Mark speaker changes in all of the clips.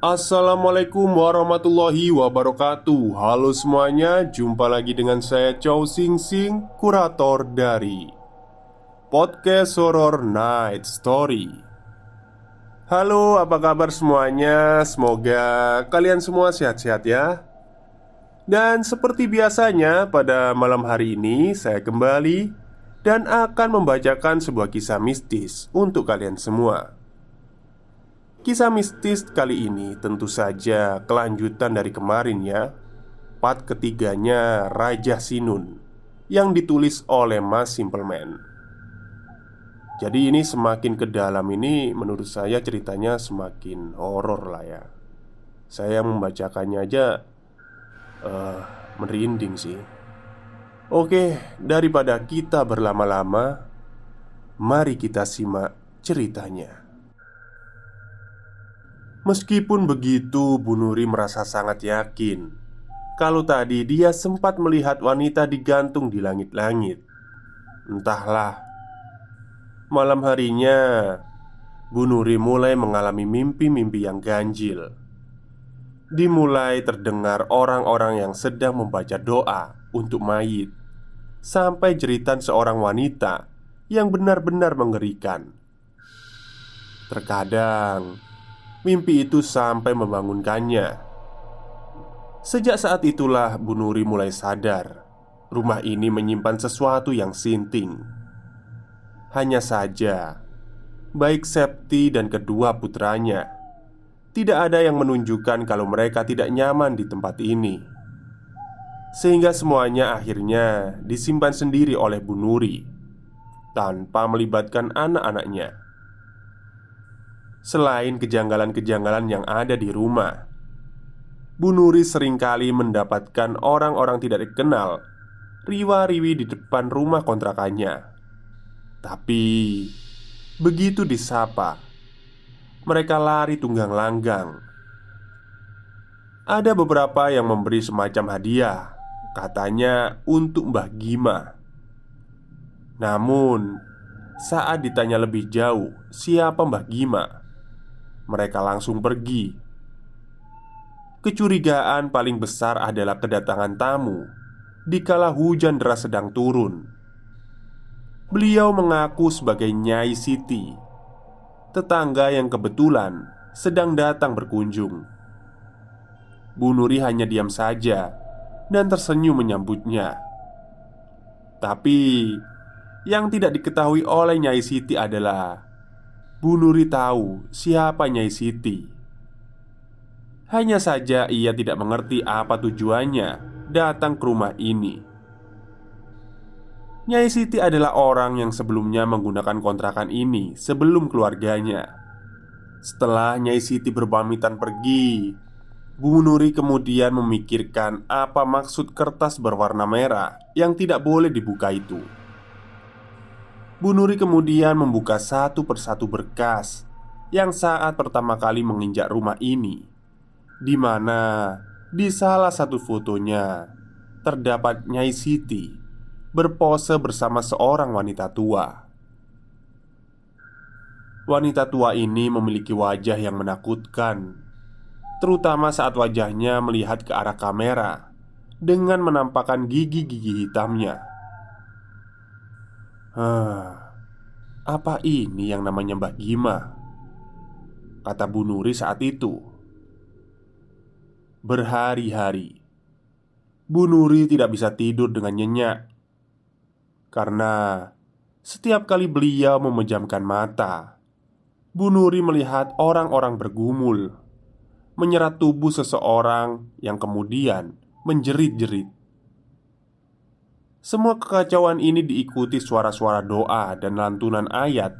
Speaker 1: Assalamualaikum warahmatullahi wabarakatuh. Halo semuanya, jumpa lagi dengan saya Chow Sing Sing, kurator dari Podcast Horror Night Story. Halo, apa kabar semuanya? Semoga kalian semua sehat-sehat ya. Dan seperti biasanya, pada malam hari ini saya kembali dan akan membacakan sebuah kisah mistis untuk kalian semua. Kisah mistis kali ini tentu saja kelanjutan dari kemarin ya. Part ketiganya Raja Sinun yang ditulis oleh Mas Simpleman. Jadi ini semakin ke dalam ini menurut saya ceritanya semakin horor lah ya. Saya membacakannya aja merinding sih. Oke, daripada kita berlama-lama, mari kita simak ceritanya. Meskipun begitu, Bu Nuri merasa sangat yakin kalau tadi dia sempat melihat wanita digantung di langit-langit. Entahlah, malam harinya Bu Nuri mulai mengalami mimpi-mimpi yang ganjil. Dimulai terdengar orang-orang yang sedang membaca doa untuk mayit, sampai jeritan seorang wanita yang benar-benar mengerikan. Terkadang mimpi itu sampai membangunkannya. Sejak saat itulah Bu Nuri mulai sadar rumah ini menyimpan sesuatu yang sinting. Hanya saja, baik Septi dan kedua putranya tidak ada yang menunjukkan kalau mereka tidak nyaman di tempat ini. Sehingga semuanya akhirnya disimpan sendiri oleh Bu Nuri tanpa melibatkan anak-anaknya. Selain kejanggalan-kejanggalan yang ada di rumah, Bu Nuri seringkali mendapatkan orang-orang tidak dikenal riwa-riwi di depan rumah kontrakannya. Tapi begitu disapa, mereka lari tunggang langgang. Ada beberapa yang memberi semacam hadiah, katanya untuk Mbah Gima. Namun saat ditanya lebih jauh siapa Mbah Gima, mereka langsung pergi. Kecurigaan paling besar adalah kedatangan tamu dikala hujan deras sedang turun. Beliau mengaku sebagai Nyai Siti, tetangga yang kebetulan sedang datang berkunjung. Bu Nuri hanya diam saja dan tersenyum menyambutnya. Tapi yang tidak diketahui oleh Nyai Siti adalah Bu Nuri tahu siapa Nyai Siti. Hanya saja ia tidak mengerti apa tujuannya datang ke rumah ini. Nyai Siti adalah orang yang sebelumnya menggunakan kontrakan ini sebelum keluarganya. Setelah Nyai Siti berpamitan pergi, Bu Nuri kemudian memikirkan apa maksud kertas berwarna merah yang tidak boleh dibuka itu. Bu Nuri kemudian membuka satu persatu berkas yang saat pertama kali menginjak rumah ini, di mana di salah satu fotonya terdapat Nyai Siti berpose bersama seorang wanita tua. Wanita tua ini memiliki wajah yang menakutkan, terutama saat wajahnya melihat ke arah kamera dengan menampakkan gigi-gigi hitamnya. Apa ini yang namanya Mbah Gima? Kata Bu Nuri saat itu. Berhari-hari Bu Nuri tidak bisa tidur dengan nyenyak, karena setiap kali beliau memejamkan mata, Bu Nuri melihat orang-orang bergumul menyerang tubuh seseorang yang kemudian menjerit-jerit. Semua kekacauan ini diikuti suara-suara doa dan lantunan ayat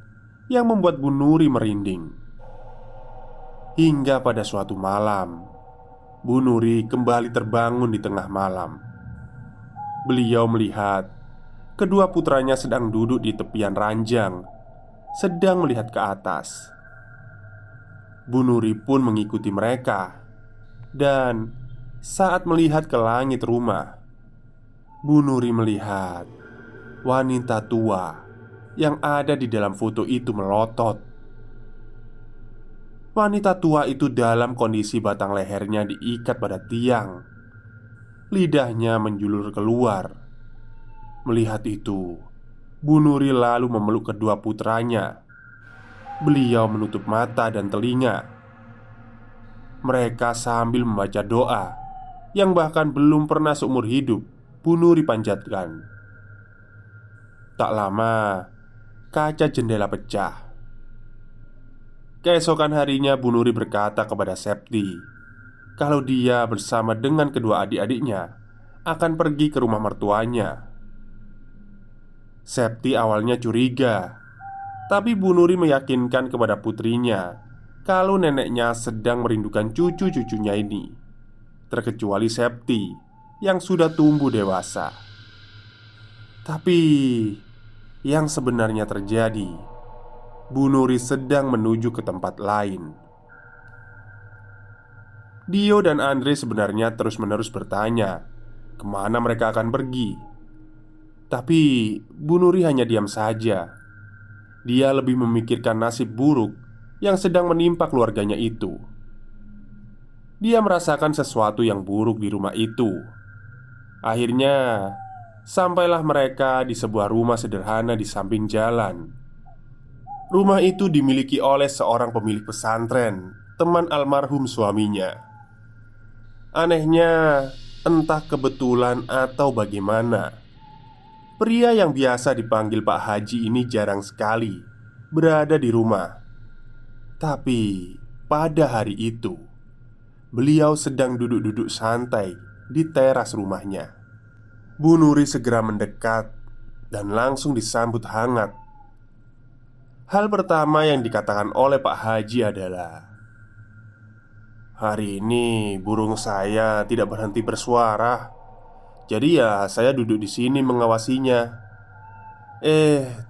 Speaker 1: yang membuat Bu Nuri merinding. Hingga pada suatu malam, Bu Nuri kembali terbangun di tengah malam. Beliau melihat kedua putranya sedang duduk di tepian ranjang, sedang melihat ke atas. Bu Nuri pun mengikuti mereka. Dan saat melihat ke langit rumah, Bu Nuri melihat wanita tua yang ada di dalam foto itu melotot. Wanita tua itu dalam kondisi batang lehernya diikat pada tiang. Lidahnya menjulur keluar. Melihat itu, Bu Nuri lalu memeluk kedua putranya. Beliau menutup mata dan telinga. Mereka sambil membaca doa yang bahkan belum pernah seumur hidup Bu Nuri panjatkan. Tak lama, kaca jendela pecah. Keesokan harinya Bu Nuri berkata kepada Septi kalau dia bersama dengan kedua adik-adiknya akan pergi ke rumah mertuanya. Septi awalnya curiga, tapi Bu Nuri meyakinkan kepada putrinya kalau neneknya sedang merindukan cucu-cucunya ini, terkecuali Septi yang sudah tumbuh dewasa. Tapi yang sebenarnya terjadi, Bu Nuri sedang menuju ke tempat lain. Dio dan Andre sebenarnya terus-menerus bertanya kemana mereka akan pergi. Tapi Bu Nuri hanya diam saja. Dia lebih memikirkan nasib buruk yang sedang menimpa keluarganya itu. Dia merasakan sesuatu yang buruk di rumah itu. Akhirnya, sampailah mereka di sebuah rumah sederhana di samping jalan. Rumah itu dimiliki oleh seorang pemilik pesantren, teman almarhum suaminya. Anehnya, entah kebetulan atau bagaimana, pria yang biasa dipanggil Pak Haji ini jarang sekali berada di rumah. Tapi pada hari itu, beliau sedang duduk-duduk santai di teras rumahnya. Bu Nuri segera mendekat dan langsung disambut hangat. Hal pertama yang dikatakan oleh Pak Haji adalah, "Hari ini burung saya tidak berhenti bersuara. Jadi ya saya duduk di sini mengawasinya.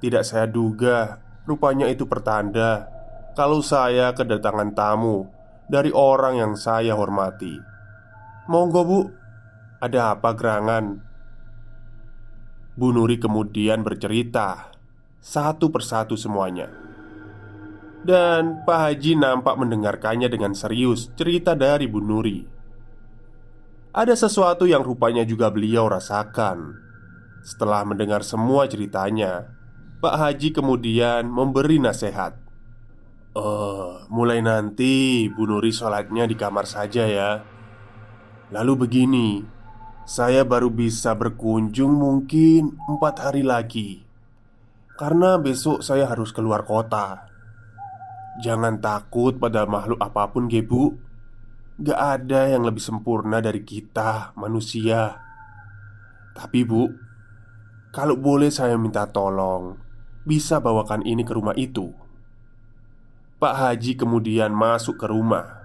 Speaker 1: Tidak saya duga, rupanya itu pertanda kalau saya kedatangan tamu dari orang yang saya hormati. Monggo Bu, ada apa gerangan?" Bu Nuri kemudian bercerita satu persatu semuanya. Dan Pak Haji nampak mendengarkannya dengan serius cerita dari Bu Nuri. Ada sesuatu yang rupanya juga beliau rasakan. Setelah mendengar semua ceritanya, Pak Haji kemudian memberi nasihat. Mulai nanti Bu Nuri sholatnya di kamar saja ya. Lalu begini, saya baru bisa berkunjung mungkin 4 hari lagi, karena besok saya harus keluar kota. Jangan takut pada makhluk apapun, Bu. Gak ada yang lebih sempurna dari kita, manusia. Tapi Bu, kalau boleh saya minta tolong, bisa bawakan ini ke rumah itu. Pak Haji kemudian masuk ke rumah.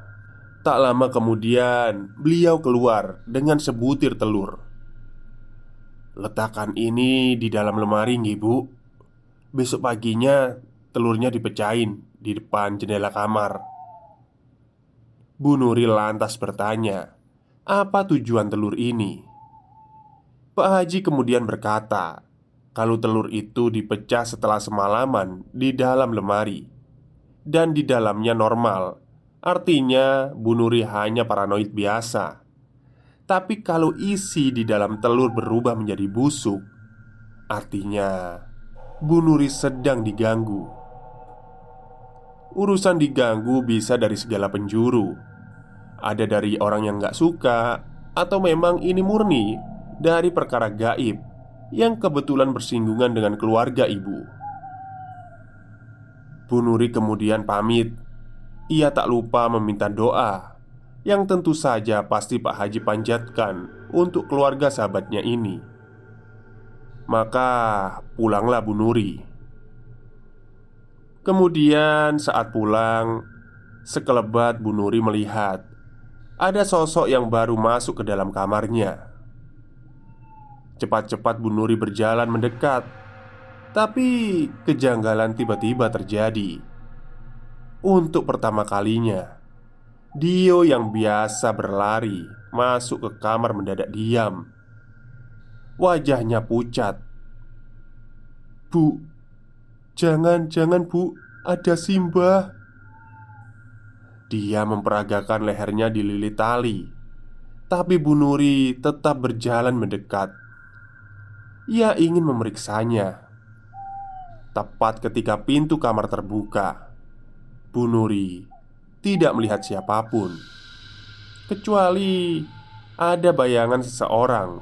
Speaker 1: Tak lama kemudian, beliau keluar dengan sebutir telur. "Letakkan ini di dalam lemari, Bu. Besok paginya telurnya dipecahin di depan jendela kamar." Bu Nuri lantas bertanya, apa tujuan telur ini? Pak Haji kemudian berkata kalau telur itu dipecah setelah semalaman di dalam lemari, dan di dalamnya normal. Artinya Bu Nuri hanya paranoid biasa. Tapi kalau isi di dalam telur berubah menjadi busuk, artinya Bu Nuri sedang diganggu. Urusan diganggu bisa dari segala penjuru. Ada dari orang yang gak suka, atau memang ini murni dari perkara gaib yang kebetulan bersinggungan dengan keluarga ibu. Bu Nuri kemudian pamit. Ia tak lupa meminta doa yang tentu saja pasti Pak Haji panjatkan untuk keluarga sahabatnya ini. Maka pulanglah Bu Nuri. Kemudian saat pulang, sekelebat Bu Nuri melihat ada sosok yang baru masuk ke dalam kamarnya. Cepat-cepat Bu Nuri berjalan mendekat. Tapi kejanggalan tiba-tiba terjadi. Untuk pertama kalinya, Dio yang biasa berlari masuk ke kamar mendadak diam. Wajahnya pucat. "Bu, jangan Bu, ada Simbah." Dia memperagakan lehernya dililit tali, tapi Bu Nuri tetap berjalan mendekat. Ia ingin memeriksanya. Tepat ketika pintu kamar terbuka, Bu Nuri tidak melihat siapapun, kecuali ada bayangan seseorang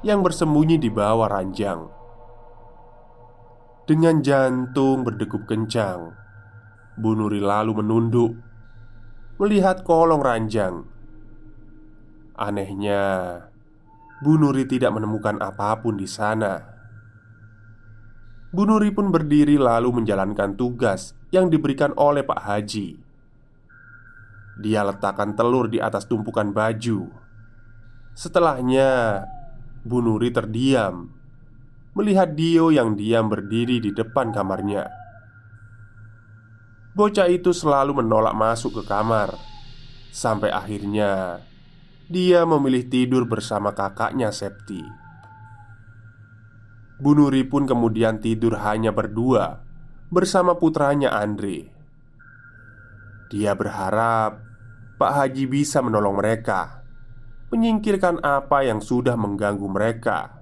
Speaker 1: yang bersembunyi di bawah ranjang. Dengan jantung berdegup kencang, Bu Nuri lalu menunduk, melihat kolong ranjang. Anehnya, Bu Nuri tidak menemukan apapun di sana. Bu Nuri pun berdiri lalu menjalankan tugas yang diberikan oleh Pak Haji. Dia letakkan telur di atas tumpukan baju. Setelahnya, Bu Nuri terdiam melihat Dio yang diam berdiri di depan kamarnya. Bocah itu selalu menolak masuk ke kamar. Sampai akhirnya dia memilih tidur bersama kakaknya Septi. Bu Nuri pun kemudian tidur hanya berdua bersama putranya Andre. Dia berharap Pak Haji bisa menolong mereka, menyingkirkan apa yang sudah mengganggu mereka.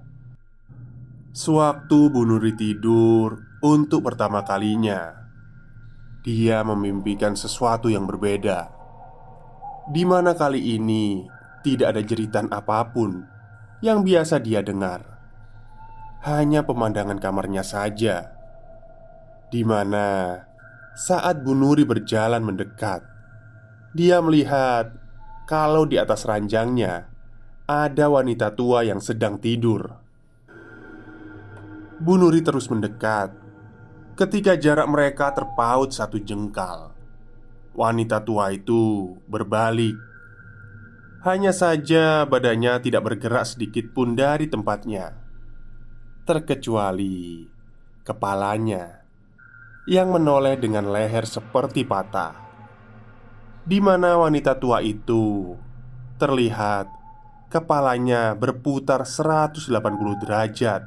Speaker 1: Sewaktu Bu Nuri tidur untuk pertama kalinya, dia memimpikan sesuatu yang berbeda, di mana kali ini tidak ada jeritan apapun yang biasa dia dengar. Hanya pemandangan kamarnya saja, di mana saat Bu Nuri berjalan mendekat, dia melihat kalau di atas ranjangnya ada wanita tua yang sedang tidur. Bu Nuri terus mendekat. Ketika jarak mereka terpaut 1 jengkal, wanita tua itu berbalik. Hanya saja badannya tidak bergerak sedikit pun dari tempatnya, terkecuali kepalanya yang menoleh dengan leher seperti patah, di mana wanita tua itu terlihat kepalanya berputar 180 derajat.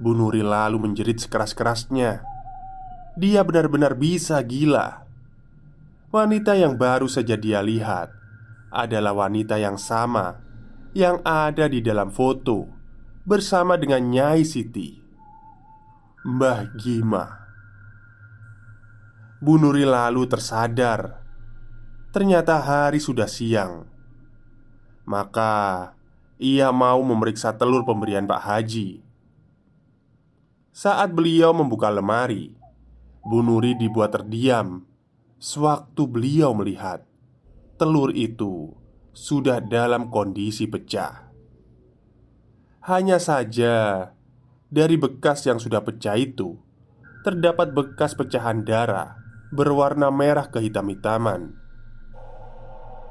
Speaker 1: Bu Nuri lalu menjerit sekeras-kerasnya. Dia benar-benar bisa gila. Wanita yang baru saja dia lihat adalah wanita yang sama yang ada di dalam foto bersama dengan Nyai Siti, Mbah Gima. Bu Nuri lalu tersadar. Ternyata hari sudah siang. Maka ia mau memeriksa telur pemberian Pak Haji. Saat beliau membuka lemari, Bu Nuri dibuat terdiam sewaktu beliau melihat telur itu sudah dalam kondisi pecah. Hanya saja dari bekas yang sudah pecah itu terdapat bekas pecahan darah berwarna merah kehitam-hitaman.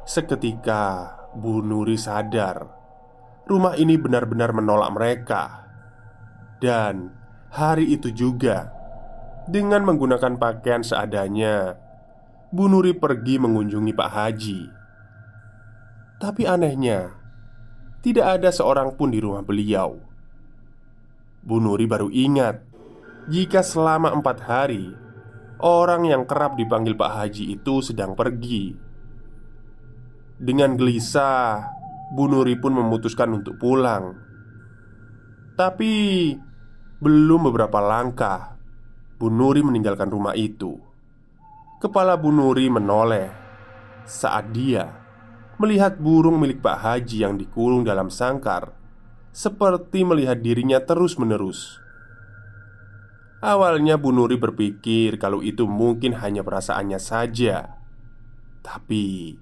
Speaker 1: Seketika Bu Nuri sadar rumah ini benar-benar menolak mereka. Dan hari itu juga, dengan menggunakan pakaian seadanya, Bu Nuri pergi mengunjungi Pak Haji. Tapi anehnya, tidak ada seorang pun di rumah beliau. Bu Nuri baru ingat jika selama 4 hari orang yang kerap dipanggil Pak Haji itu sedang pergi. Dengan gelisah, Bu Nuri pun memutuskan untuk pulang. Tapi belum beberapa langkah, Bu Nuri meninggalkan rumah itu. Kepala Bu Nuri menoleh saat dia melihat burung milik Pak Haji yang dikurung dalam sangkar, seperti melihat dirinya terus-menerus. Awalnya Bu Nuri berpikir kalau itu mungkin hanya perasaannya saja. Tapi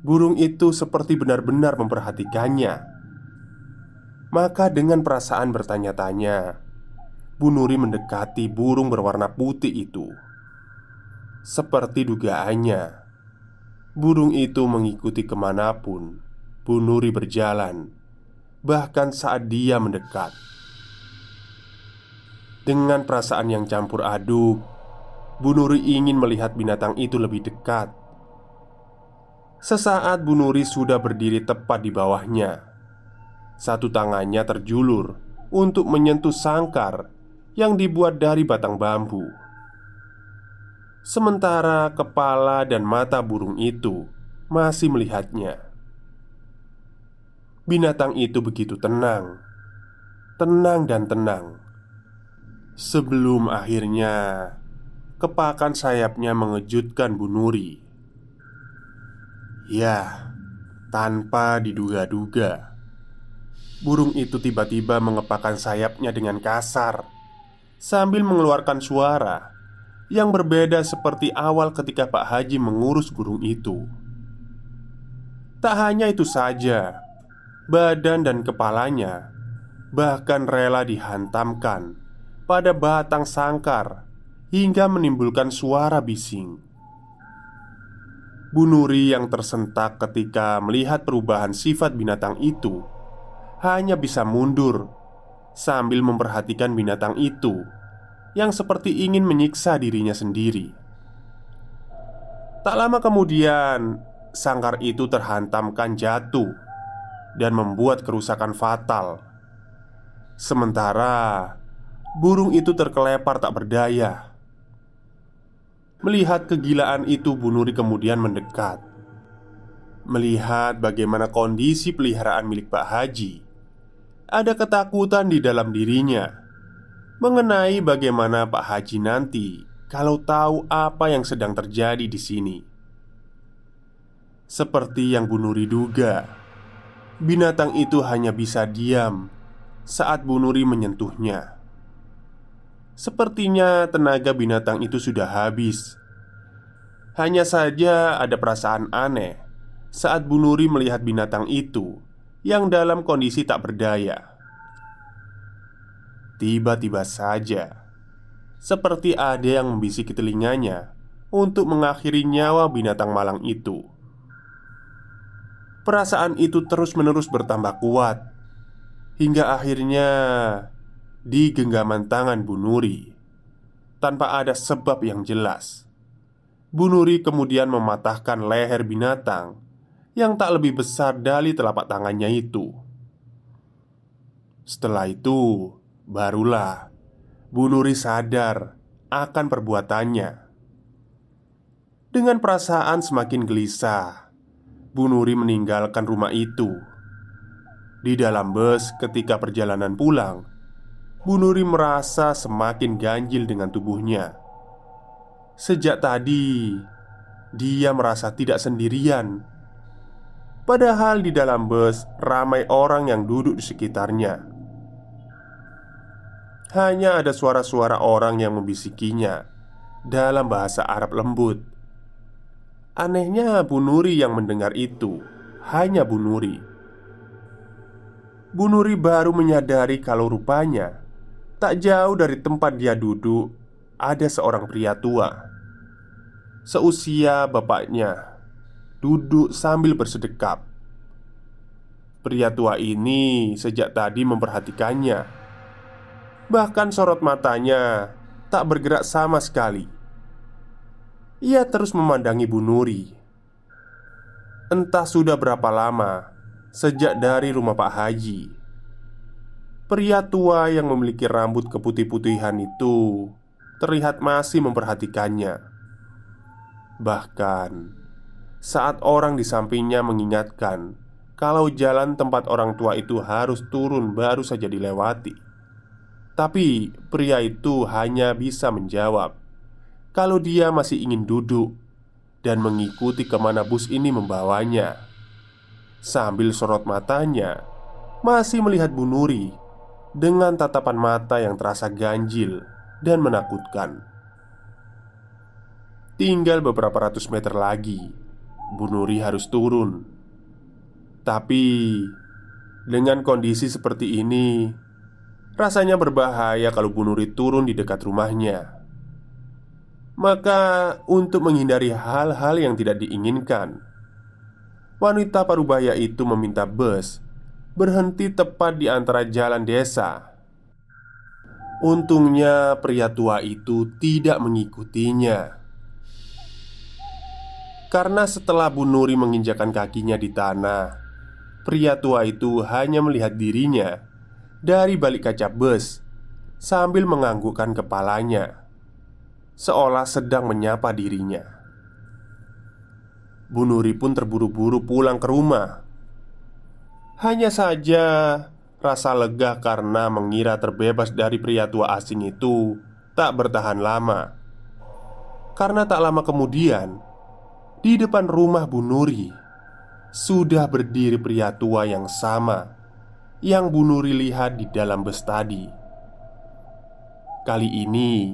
Speaker 1: burung itu seperti benar-benar memperhatikannya. Maka dengan perasaan bertanya-tanya, Bu Nuri mendekati burung berwarna putih itu. Seperti dugaannya, burung itu mengikuti kemanapun Bu Nuri berjalan, bahkan saat dia mendekat. Dengan perasaan yang campur aduk, Bu Nuri ingin melihat binatang itu lebih dekat. Sesaat Bu Nuri sudah berdiri tepat di bawahnya. Satu tangannya terjulur untuk menyentuh sangkar yang dibuat dari batang bambu. sementara kepala dan mata burung itu masih melihatnya. Binatang itu begitu tenang, tenang dan tenang, sebelum akhirnya kepakan sayapnya mengejutkan Bu Nuri. Ya, tanpa diduga-duga, burung itu tiba-tiba mengepakkan sayapnya dengan kasar sambil mengeluarkan suara yang berbeda seperti awal ketika Pak Haji mengurus burung itu. Tak hanya itu saja, badan dan kepalanya bahkan rela dihantamkan pada batang sangkar hingga menimbulkan suara bising. Bu Nuri yang tersentak ketika melihat perubahan sifat binatang itu hanya bisa mundur sambil memperhatikan binatang itu yang seperti ingin menyiksa dirinya sendiri. Tak lama kemudian, sangkar itu terhantamkan jatuh dan membuat kerusakan fatal. Sementara burung itu terkelepar tak berdaya. Melihat kegilaan itu, Bu Nuri kemudian mendekat. Melihat bagaimana kondisi peliharaan milik Pak Haji, ada ketakutan di dalam dirinya mengenai bagaimana Pak Haji nanti kalau tahu apa yang sedang terjadi di sini. Seperti yang Bu Nuri duga, binatang itu hanya bisa diam saat Bu Nuri menyentuhnya. Sepertinya tenaga binatang itu sudah habis. Hanya saja ada perasaan aneh saat Bu Nuri melihat binatang itu yang dalam kondisi tak berdaya. Tiba-tiba saja, seperti ada yang membisiki telinganya untuk mengakhiri nyawa binatang malang itu. Perasaan itu terus-menerus bertambah kuat hingga akhirnya di genggaman tangan Bu Nuri, tanpa ada sebab yang jelas, Bu Nuri kemudian mematahkan leher binatang yang tak lebih besar dari telapak tangannya itu. Setelah itu, barulah Bu Nuri sadar akan perbuatannya. Dengan perasaan semakin gelisah, Bu Nuri meninggalkan rumah itu. Di dalam bus ketika perjalanan pulang, Bu Nuri merasa semakin ganjil dengan tubuhnya. Sejak tadi, dia merasa tidak sendirian. Padahal di dalam bus ramai orang yang duduk di sekitarnya. Hanya ada suara-suara orang yang membisikinya dalam bahasa Arab lembut. Anehnya Bu Nuri yang mendengar itu hanya Bu Nuri. Bu Nuri baru menyadari kalau rupanya tak jauh dari tempat dia duduk ada seorang pria tua seusia bapaknya duduk sambil bersedekap. Pria tua ini sejak tadi memperhatikannya. Bahkan sorot matanya tak bergerak sama sekali. Ia terus memandangi Bu Nuri. Entah sudah berapa lama sejak dari rumah Pak Haji, pria tua yang memiliki rambut keputih-putihan itu terlihat masih memperhatikannya. Bahkan saat orang di sampingnya mengingatkan kalau jalan tempat orang tua itu harus turun baru saja dilewati, tapi pria itu hanya bisa menjawab kalau dia masih ingin duduk dan mengikuti kemana bus ini membawanya. Sambil sorot matanya masih melihat Bu Nuri dengan tatapan mata yang terasa ganjil dan menakutkan. Tinggal beberapa ratus meter lagi, Bu Nuri harus turun. Tapi dengan kondisi seperti ini, rasanya berbahaya kalau Bu Nuri turun di dekat rumahnya. Maka untuk menghindari hal-hal yang tidak diinginkan, wanita parubaya itu meminta bus berhenti tepat di antara jalan desa. Untungnya pria tua itu tidak mengikutinya. Karena setelah Bu Nuri menginjakan kakinya di tanah, pria tua itu hanya melihat dirinya dari balik kaca bus sambil menganggukkan kepalanya. seolah sedang menyapa dirinya. Bu Nuri pun terburu-buru pulang ke rumah. Hanya saja rasa lega karena mengira terbebas dari pria tua asing itu tak bertahan lama. Karena tak lama kemudian, di depan rumah Bu Nuri sudah berdiri pria tua yang sama yang Bu Nuri lihat di dalam bus tadi. Kali ini,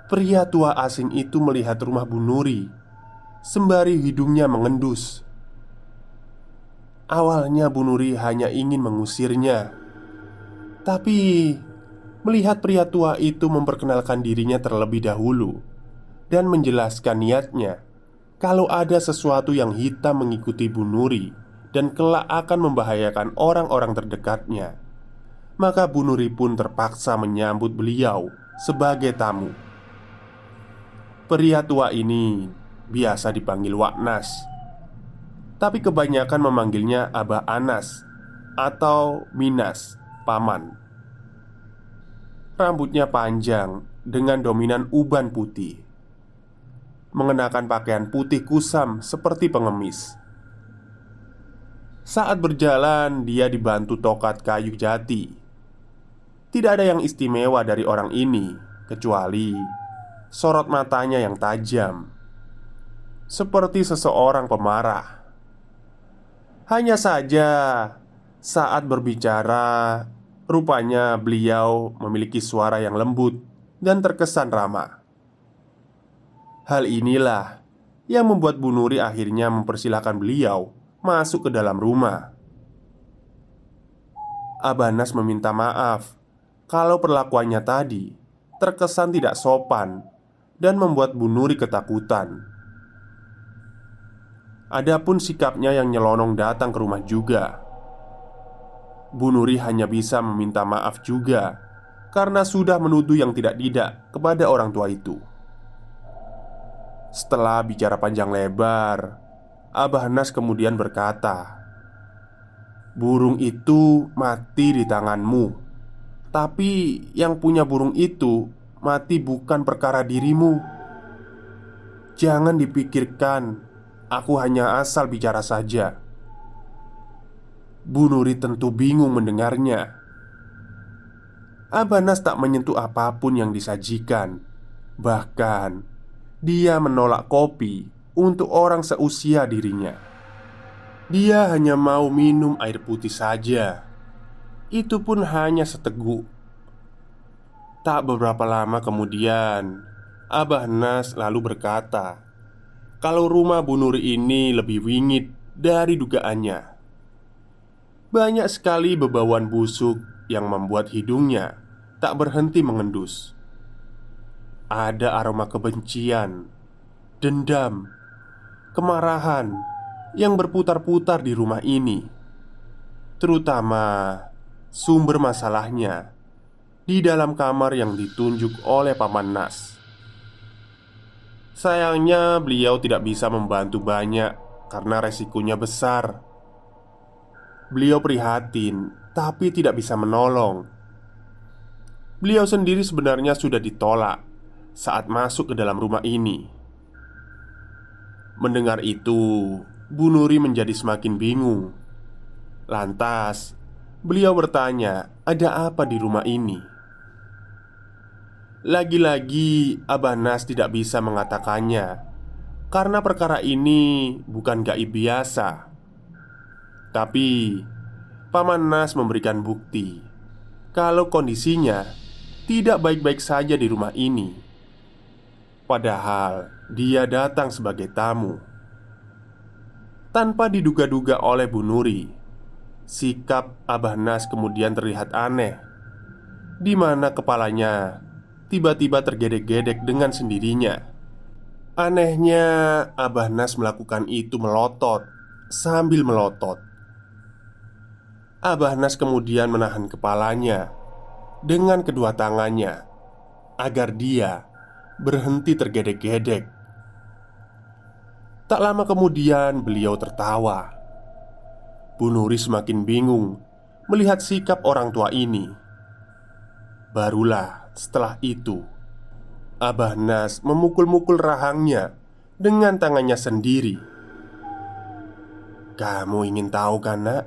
Speaker 1: pria tua asing itu melihat rumah Bu Nuri sembari hidungnya mengendus. Awalnya Bu Nuri hanya ingin mengusirnya, tapi melihat pria tua itu memperkenalkan dirinya terlebih dahulu dan menjelaskan niatnya kalau ada sesuatu yang hitam mengikuti Bu Nuri dan kelak akan membahayakan orang-orang terdekatnya, maka Bu Nuri pun terpaksa menyambut beliau sebagai tamu. Pria tua ini biasa dipanggil Wak Nas, tapi kebanyakan memanggilnya Abah Anas atau Minas, paman. Rambutnya panjang dengan dominan uban putih, mengenakan pakaian putih kusam seperti pengemis. Saat berjalan, dia dibantu tokat kayu jati. Tidak ada yang istimewa dari orang ini, kecuali sorot matanya yang tajam, seperti seseorang pemarah. Hanya saja, saat berbicara, rupanya beliau memiliki suara yang lembut dan terkesan ramah. Hal inilah yang membuat Bu Nuri akhirnya mempersilahkan beliau masuk ke dalam rumah. Abah Nas meminta maaf kalau perlakuannya tadi terkesan tidak sopan dan membuat Bu Nuri ketakutan. Adapun sikapnya yang nyelonong datang ke rumah juga, Bu Nuri hanya bisa meminta maaf juga karena sudah menuduh yang tidak-tidak kepada orang tua itu. Setelah bicara panjang lebar, Abah Nas kemudian berkata, "Burung itu mati di tanganmu. Tapi yang punya burung itu mati bukan perkara dirimu. Jangan dipikirkan, aku hanya asal bicara saja." Bu Nuri tentu bingung mendengarnya. Abah Nas tak menyentuh apapun yang disajikan. Bahkan dia menolak kopi untuk orang seusia dirinya. Dia hanya mau minum air putih saja. Itu pun hanya seteguk. Tak beberapa lama kemudian, Abah Nas lalu berkata kalau rumah Bu Nuri ini lebih wingit dari dugaannya. Banyak sekali bebauan busuk yang membuat hidungnya tak berhenti mengendus. Ada aroma kebencian, dendam, kemarahan yang berputar-putar di rumah ini. Terutama sumber masalahnya di dalam kamar yang ditunjuk oleh Paman Nas. Sayangnya beliau tidak bisa membantu banyak karena resikonya besar. Beliau prihatin tapi tidak bisa menolong. Beliau sendiri sebenarnya sudah ditolak saat masuk ke dalam rumah ini. Mendengar itu, Bu Nuri menjadi semakin bingung. Lantas, beliau bertanya, ada apa di rumah ini? Lagi-lagi, Abah Nas tidak bisa mengatakannya karena perkara ini bukan gaib biasa. Tapi, Paman Nas memberikan bukti kalau kondisinya tidak baik-baik saja di rumah ini. Padahal dia datang sebagai tamu. Tanpa diduga-duga oleh Bu Nuri, sikap Abah Nas kemudian terlihat aneh, di mana kepalanya tiba-tiba tergedek-gedek dengan sendirinya. Anehnya, Abah Nas melakukan itu melotot sambil melotot. Abah Nas kemudian menahan kepalanya dengan kedua tangannya agar dia berhenti tergedek-gedek. Tak lama kemudian beliau tertawa. Bu Nuri semakin bingung melihat sikap orang tua ini. Barulah setelah itu Abah Nas memukul-mukul rahangnya dengan tangannya sendiri. "Kamu ingin tahu kan, Nak?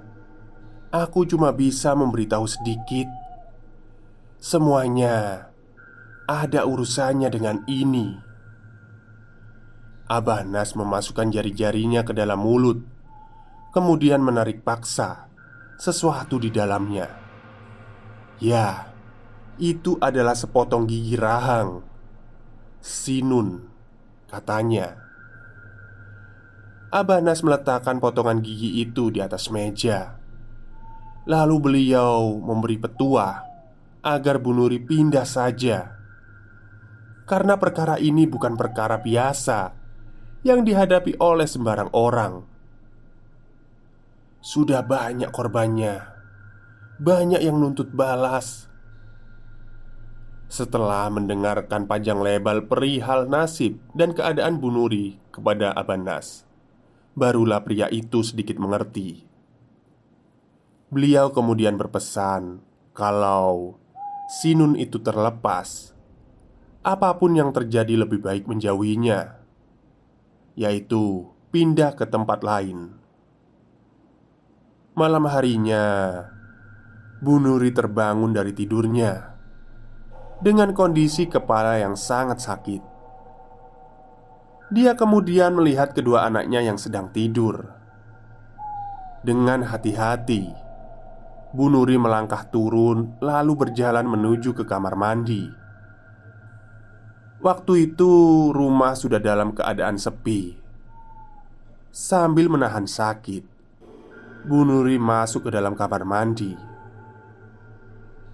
Speaker 1: Aku cuma bisa memberitahu sedikit. Semuanya ada urusannya dengan ini." Abah Nas memasukkan jari-jarinya ke dalam mulut, kemudian menarik paksa sesuatu di dalamnya. Ya, itu adalah sepotong gigi rahang. Sinun, katanya. Abah Nas meletakkan potongan gigi itu di atas meja. Lalu beliau memberi petua agar Bu Nuri pindah saja, karena perkara ini bukan perkara biasa yang dihadapi oleh sembarang orang. Sudah banyak korbannya, banyak yang nuntut balas. Setelah mendengarkan panjang lebar perihal nasib dan keadaan Bu Nuri kepada Abah Nas, barulah pria itu sedikit mengerti. Beliau kemudian berpesan kalau Sinun itu terlepas, apapun yang terjadi lebih baik menjauhinya, yaitu pindah ke tempat lain. Malam harinya, Bu Nuri terbangun dari tidurnya dengan kondisi kepala yang sangat sakit. Dia kemudian melihat kedua anaknya yang sedang tidur. Dengan hati-hati, Bu Nuri melangkah turun lalu berjalan menuju ke kamar mandi. Waktu itu rumah sudah dalam keadaan sepi. Sambil menahan sakit, Bu Nuri masuk ke dalam kamar mandi.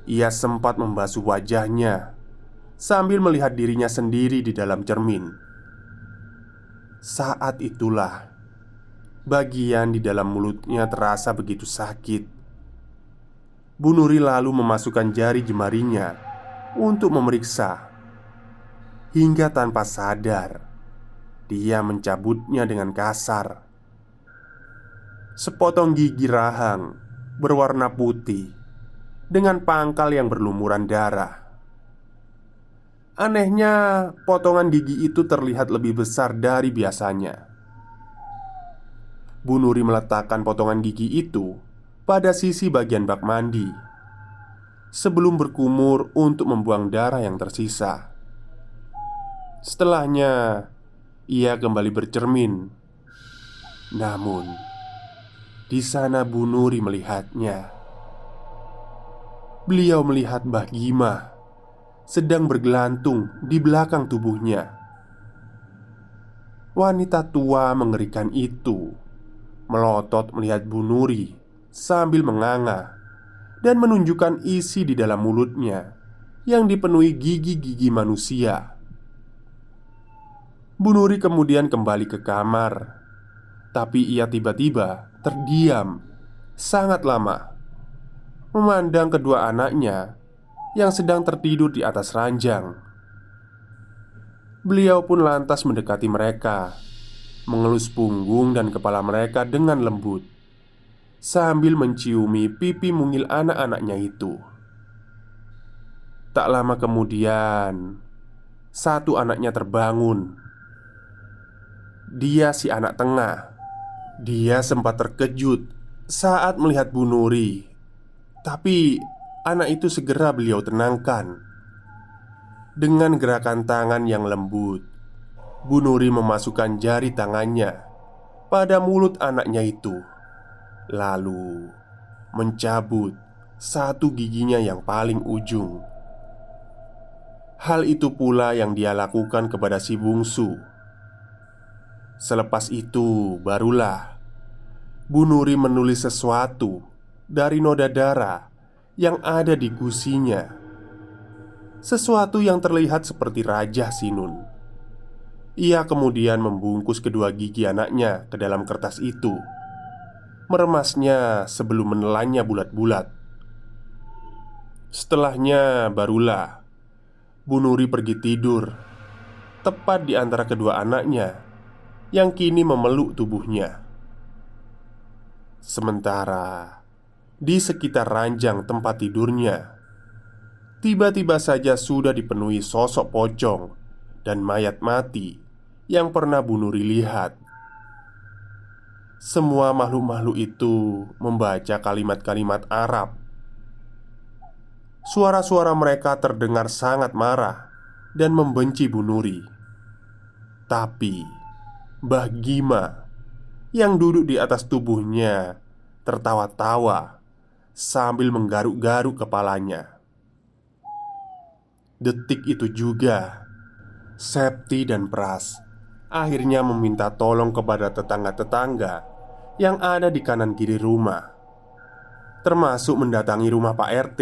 Speaker 1: Ia sempat membasuh wajahnya sambil melihat dirinya sendiri di dalam cermin. Saat itulah bagian di dalam mulutnya terasa begitu sakit. Bu Nuri lalu memasukkan jari jemarinya untuk memeriksa. Hingga tanpa sadar, dia mencabutnya dengan kasar. Sepotong gigi rahang berwarna putih dengan pangkal yang berlumuran darah. Anehnya, potongan gigi itu terlihat lebih besar dari biasanya. Bu Nuri meletakkan potongan gigi itu pada sisi bagian bak mandi sebelum berkumur untuk membuang darah yang tersisa. Setelahnya, ia kembali bercermin. Namun, di sana Bu Nuri melihatnya. Beliau melihat Mbah Gimah sedang bergelantung di belakang tubuhnya. Wanita tua mengerikan itu melotot melihat Bu Nuri sambil menganga dan menunjukkan isi di dalam mulutnya yang dipenuhi gigi-gigi manusia. Bu Nuri kemudian kembali ke kamar, tapi ia tiba-tiba terdiam sangat lama, memandang kedua anaknya yang sedang tertidur di atas ranjang. Beliau pun lantas mendekati mereka, mengelus punggung dan kepala mereka dengan lembut, sambil menciumi pipi mungil anak-anaknya itu. Tak lama kemudian, satu anaknya terbangun. Dia si anak tengah. Dia sempat terkejut saat melihat Bu Nuri, tapi anak itu segera beliau tenangkan. Dengan gerakan tangan yang lembut, Bu Nuri memasukkan jari tangannya pada mulut anaknya itu, lalu mencabut satu giginya yang paling ujung. Hal itu pula yang dia lakukan kepada si bungsu. Selepas itu barulah Bu Nuri menulis sesuatu dari noda darah yang ada di gusinya. Sesuatu yang terlihat seperti Raja Sinun. Ia kemudian membungkus kedua gigi anaknya ke dalam kertas itu, meremasnya sebelum menelannya bulat-bulat. Setelahnya barulah Bu Nuri pergi tidur tepat di antara kedua anaknya yang kini memeluk tubuhnya. Sementara di sekitar ranjang tempat tidurnya, tiba-tiba saja sudah dipenuhi sosok pocong dan mayat mati yang pernah Bu Nuri lihat. Semua makhluk-makhluk itu membaca kalimat-kalimat Arab. Suara-suara mereka terdengar sangat marah dan membenci Bu Nuri. Tapi Mbah Gima yang duduk di atas tubuhnya tertawa-tawa sambil menggaruk-garuk kepalanya. Detik itu juga Septi dan Pras akhirnya meminta tolong kepada tetangga-tetangga yang ada di kanan kiri rumah, termasuk mendatangi rumah Pak RT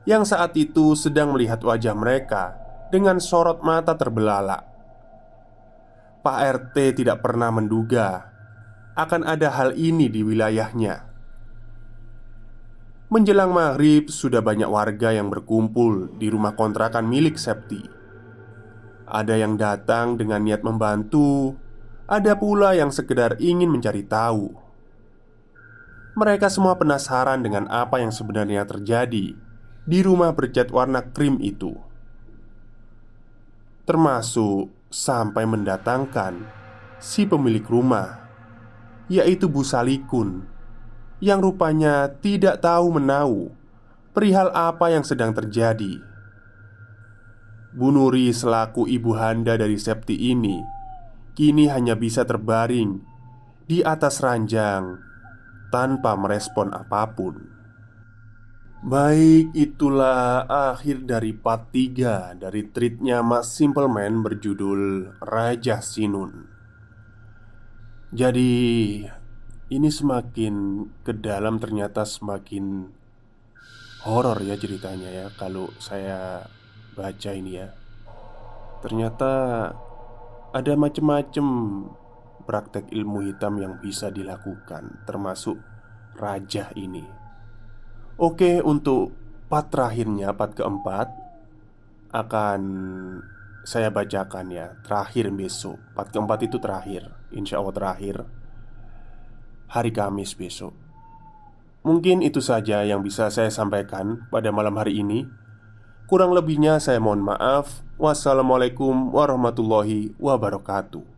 Speaker 1: yang saat itu sedang melihat wajah mereka dengan sorot mata terbelalak. Pak RT tidak pernah menduga akan ada hal ini di wilayahnya. Menjelang maghrib, sudah banyak warga yang berkumpul di rumah kontrakan milik Septi. Ada yang datang dengan niat membantu, ada pula yang sekedar ingin mencari tahu. Mereka semua penasaran dengan apa yang sebenarnya terjadi di rumah bercat warna krim itu, termasuk sampai mendatangkan si pemilik rumah, yaitu Bu Salikun, yang rupanya tidak tahu menahu perihal apa yang sedang terjadi. Bu Nuri selaku ibu handa dari Septi ini kini hanya bisa terbaring di atas ranjang tanpa merespon apapun. Baik, itulah akhir dari part 3 dari treatnya Mas Simpleman berjudul Raja Sinun. Jadi ini semakin ke dalam ternyata semakin horor ya ceritanya ya. Kalau saya baca ini ya, ternyata ada macam-macam praktek ilmu hitam yang bisa dilakukan, termasuk raja ini. Oke, untuk part terakhirnya, part keempat akan saya bacakan ya. Terakhir besok, part keempat itu terakhir, insya Allah terakhir hari Kamis besok. Mungkin itu saja yang bisa saya sampaikan pada malam hari ini. Kurang lebihnya saya mohon maaf. Wassalamualaikum warahmatullahi wabarakatuh.